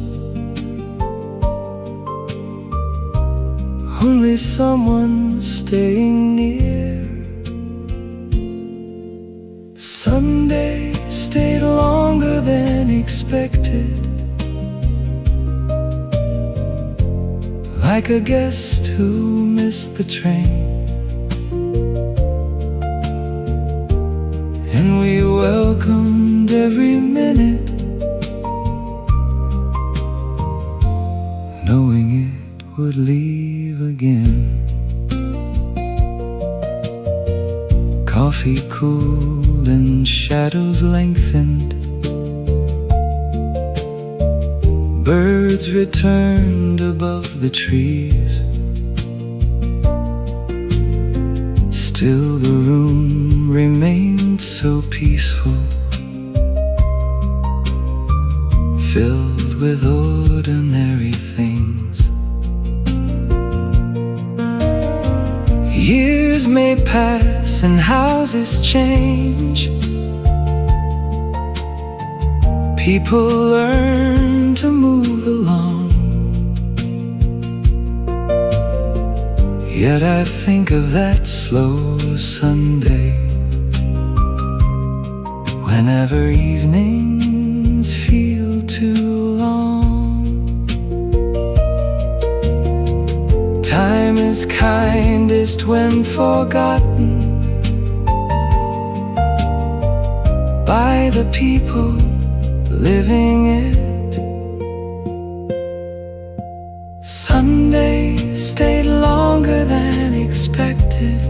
only someone staying near. Sunday stayed longer than expected, like a guest who missed the train. And we welcomed every minute, knowing it would leave again. Coffee cooled and shadows lengthened, birds returned above the trees. Still the room remained so peaceful, filled with ordinary things. Years may pass and houses change, people learn to move along. Yet I think of that slow Sunday, whenever evenings feel too long. Time is kindest when forgotten by the people living it. Sunday stayed longer than expected,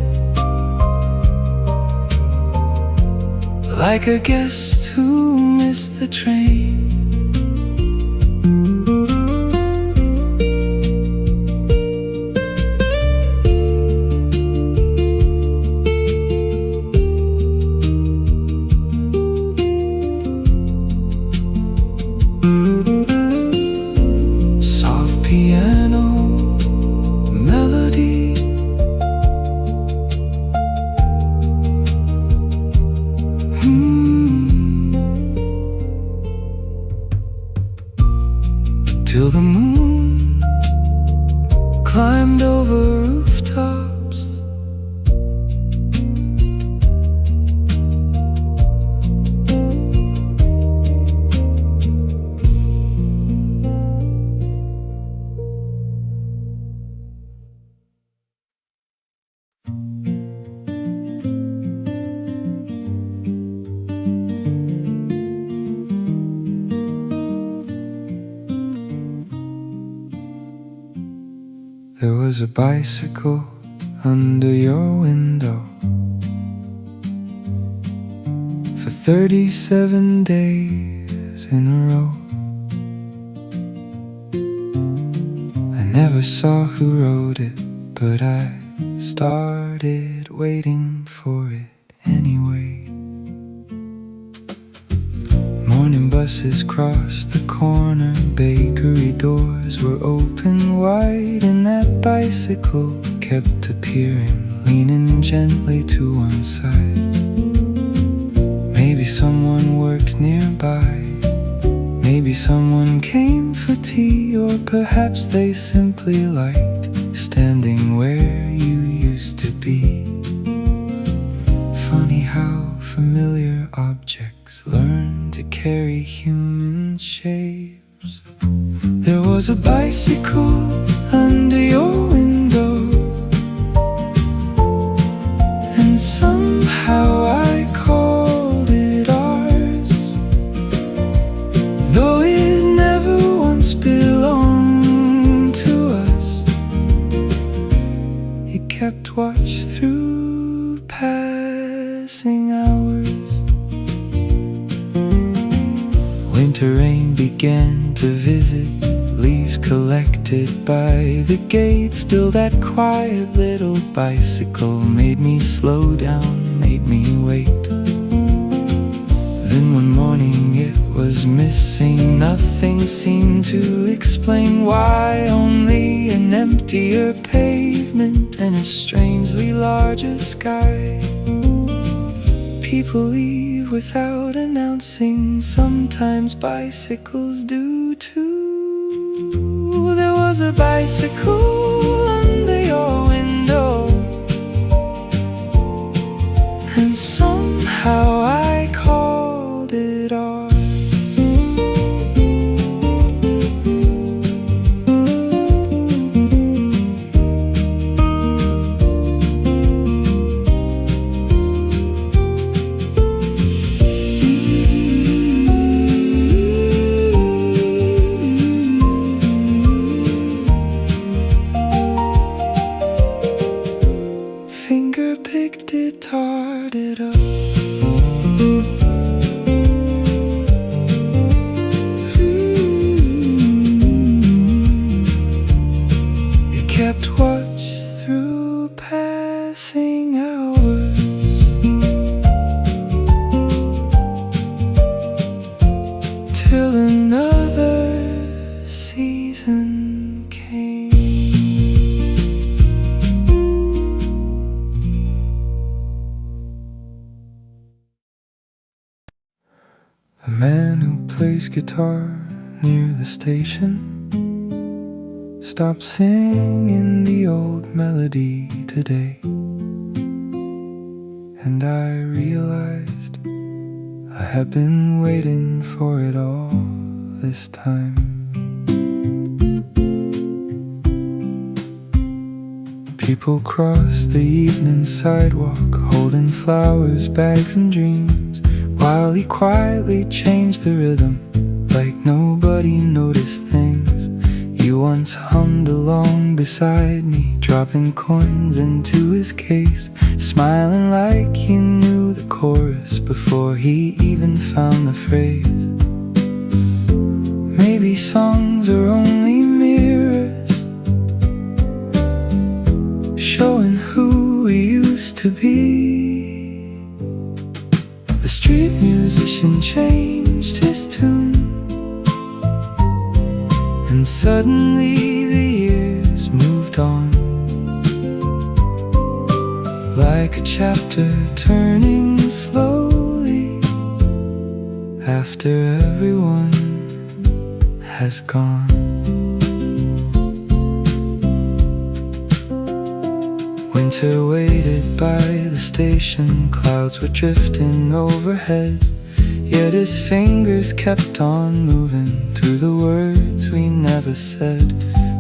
like a guest who missed the train. Soft piano melody, till the moon climbed over rooftops. There was a bicycle under your window for 37 days in a row. I never saw who rode it, but I started waiting for it anyway. Morning buses crossed the corner, bakery doors were open wide, and that bicycle kept appearing, leaning gently to one side. Maybe someone worked nearby. Maybe someone came for tea, or perhaps they simply liked standing where you used to be. Funny how familiar objects learn to carry human shapes. There was a bicycle under your window, and somehow I called it ours, though it never once belonged to us. It kept watch through passing hours. Winter rain began to visit, leaves collected by the gate. Still that quiet little bicycle made me slow down, made me wait. Then one morning it was missing. Nothing seemed to explain why. Only an emptier pavement and a strangely larger sky. People leave without announcing. Sometimes bicycles do too. There was a bicycle under your window, and somehow I called it ours. Finger-picked it, tarred it up. It kept watch through passing hours. Till another season came. The man who plays guitar near the station stopped singing the old melody today, and I realized I had been waiting for it all this time. People cross the evening sidewalk, holding flowers, bags and dreams, while he quietly changed the rhythm like nobody noticed things. You once hummed along beside me, dropping coins into his case, smiling like you knew the chorus before he even found the phrase. Maybe songs are only mirrors, showing who we used to be. The street musician changed his tune, and suddenly the years moved on, like a chapter turning slowly after everyone has gone. Winter waited by the station, clouds were drifting overhead, yet his fingers kept on moving through the words we never said.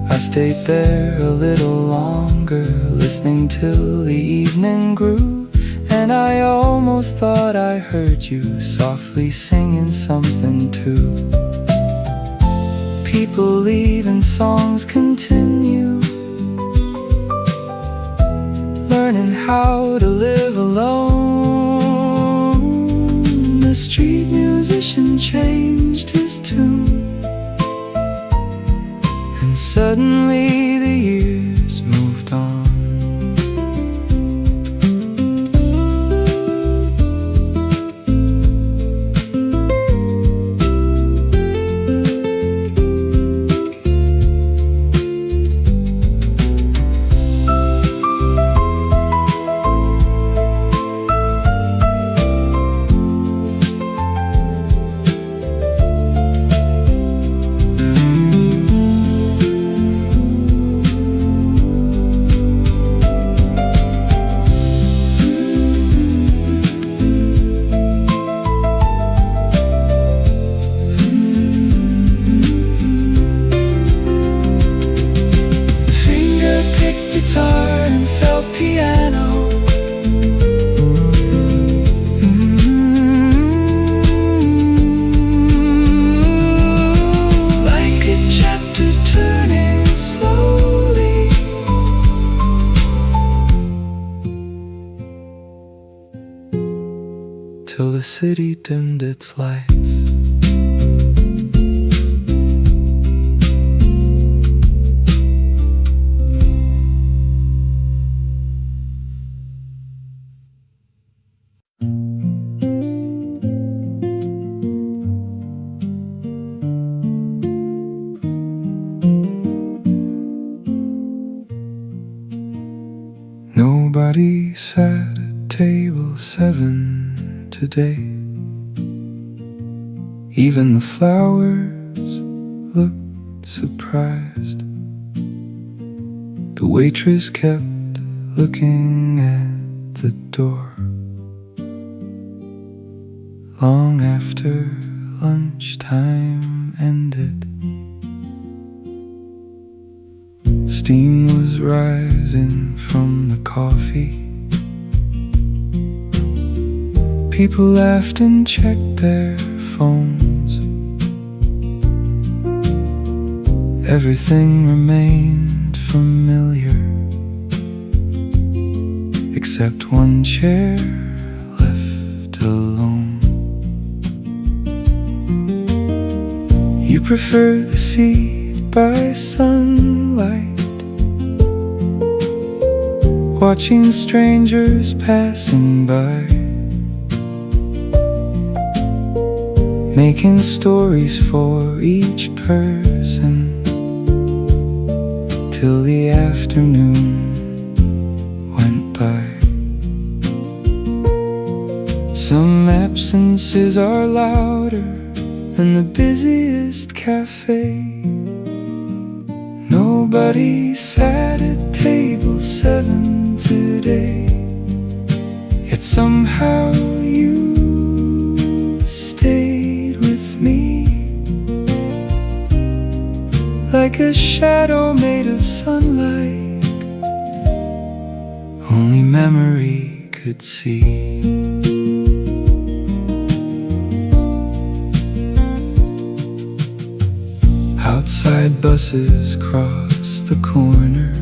I stayed there a little longer, listening till the evening grew, and I almost thought I heard you softly singing something too. People leave and songs continue, learning how to live alone. The street musician changed his tune, and suddenly the years moved on. city dimmed its lights. Nobody sat at table 7 today. Even the flowers looked surprised. The waitress kept looking at the door. Long after lunchtime ended, steam was rising from the coffee. People laughed and checked their phones. Everything remained familiar, except one chair left alone. You prefer the seat by sunlight, watching strangers passing by, making stories for each person, till the afternoon went by. Some absences are louder than the busiest cafe. Nobody sat at table 7 today, yet somehow you stayed with me, like a shadow made of sunlight only memory could see. Outside buses cross the corner.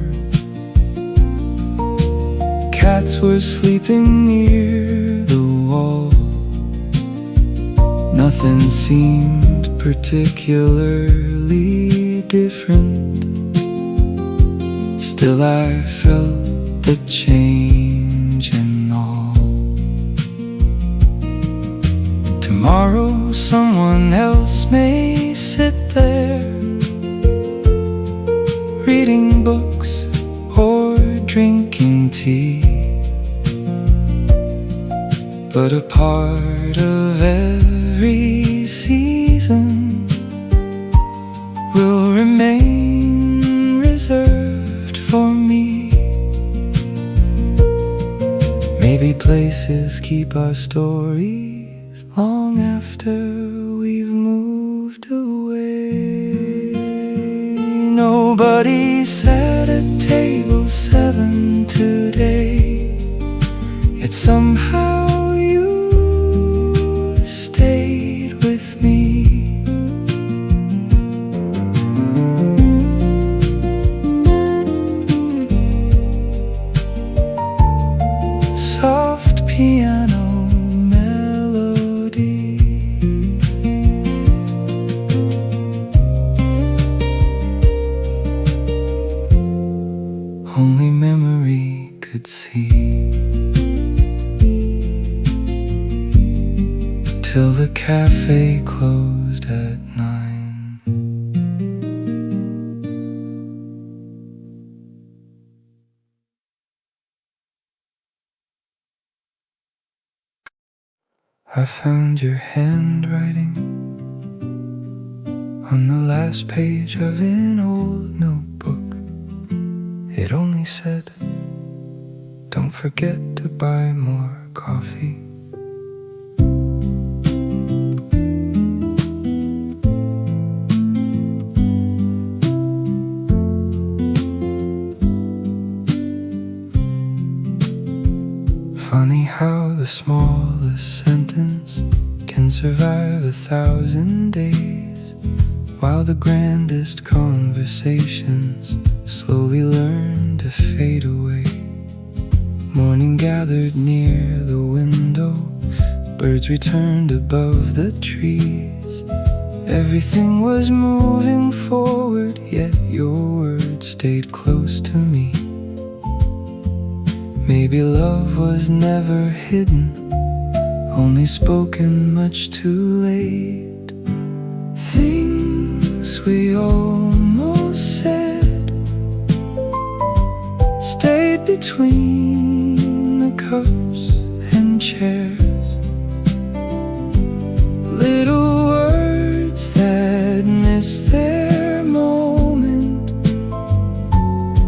Cats were sleeping near the wall. Nothing seemed particularly different. Still I felt the change in all. Tomorrow someone else may sit there, reading books or drinking tea, but a part of every season will remain reserved for me. Maybe places keep our stories long after we've moved away. Nobody sat at table 7 today, yet somehow you stayed with me. Soft piano melody, only memory could see, till the cafe closed at 9. I found your handwriting on the last page of an old notebook. It only said, "Don't forget to buy more coffee." Funny how the smallest sentence can survive 1,000 days, while the grandest conversations slowly learn to fade away. Morning gathered near the window, Birds returned above the trees. Everything was moving forward, yet your words stayed close to me. Maybe love was never hidden, only spoken much too late. Things we almost said stayed between the cups and chairs. Little words that missed their moment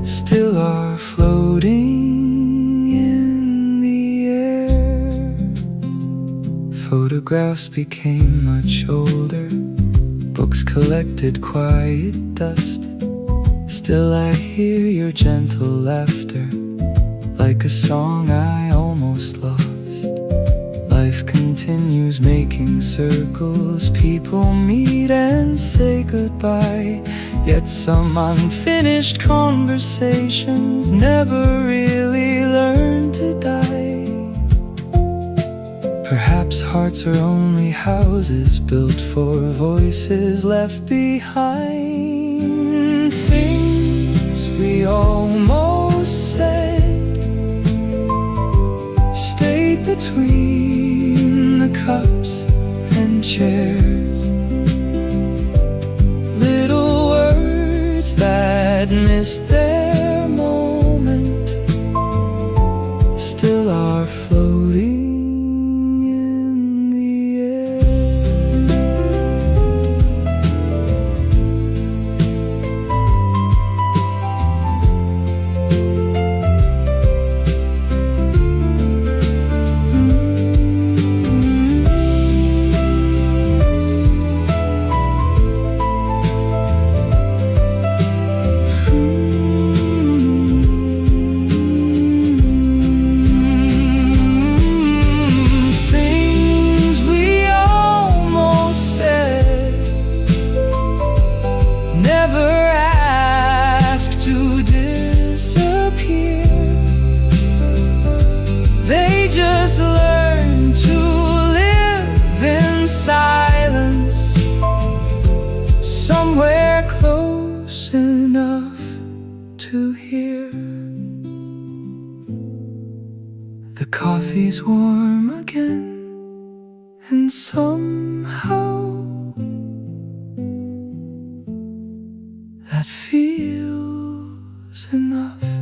still are floating in the air. Photographs became much older, books collected quiet dust. Still I hear your gentle laughter, like a song I almost lost. Life continues making circles, people meet and say goodbye, yet some unfinished conversations never really learn to die. Perhaps hearts are only houses built for voices left behind. Things we almost said stayed between the cups and chairs. Little words that missed their moment still are floating in the to hear. The coffee's warm again, and somehow that feels enough.